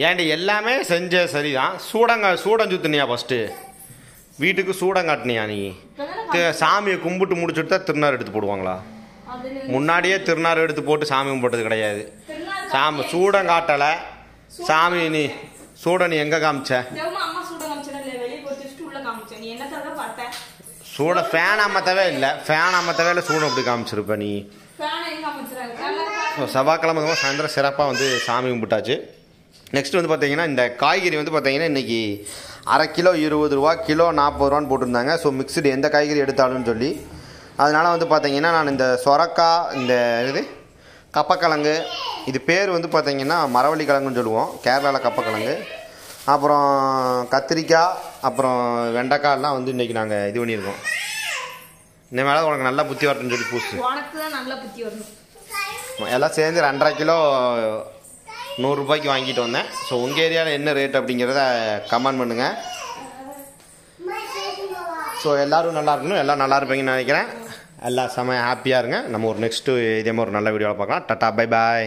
ஏன்டி எல்லாமே செஞ்ச சரிதான். சூடம் சுத்துனியா ஃபஸ்ட்டு? வீட்டுக்கு சூடம் காட்டினியா நீ? சாமியை கும்பிட்டு முடிச்சுட்டு தான் திருநாறு எடுத்து போடுவாங்களா? முன்னாடியே திருநாறு எடுத்து போட்டு சாமி கும்பிட்டது கிடையாது. சாமி சூடம் காட்டலை. சாமி நீ சூடம் நீ எங்கே காமிச்ச? சூட ஃபேன் அமர்த்தவே இல்லை. ஃபேன் அமர்த்தவே இல்லை. சூடம் அப்படி காமிச்சிருப்ப நீ. செவ்வாய்க்கிழமை சாயந்தரம் சிறப்பாக வந்து சாமி கும்பிட்டாச்சு. நெக்ஸ்ட் வந்து பார்த்தீங்கன்னா இந்த காய்கறி வந்து பார்த்தீங்கன்னா இன்றைக்கி அரை கிலோ 20 ரூபா, கிலோ 40 ரூபான்னு போட்டிருந்தாங்க. ஸோ மிக்சடு எந்த காய்கறி எடுத்தாலும்னு சொல்லி அதனால் வந்து பார்த்தீங்கன்னா நான் இந்த சொரக்காய், இந்த இது கப்பக்கிழங்கு, இது பேர் வந்து பார்த்தீங்கன்னா மரவள்ளி கிழங்குன்னு சொல்லுவோம், கேரளாவில் கப்பக்கிழங்கு, அப்புறம் கத்திரிக்காய், அப்புறம் வெண்டைக்காயெல்லாம் வந்து இன்றைக்கி நாங்கள் இது பண்ணியிருக்கோம். இந்த மேலே உனக்கு நல்லா புத்தி வரட்டுன்னு சொல்லி பூசு. எல்லாம் சேர்ந்து 2.5 கிலோ 100 ரூபாய்க்கு வாங்கிட்டு வந்தேன். ஸோ உங்கள் ஏரியாவில் என்ன ரேட் அப்படிங்கிறத கமெண்ட் பண்ணுங்கள். ஸோ எல்லோரும் நல்லா இருக்கணும், எல்லாம் நல்லா இருப்பீங்கன்னு நினைக்கிறேன். எல்லாம் செம்ம ஹாப்பியாக இருங்க. நம்ம ஒரு நெக்ஸ்ட்டு இதே மாதிரி ஒரு நல்ல வீடியோவில் பார்க்கலாம். Tata, bye bye.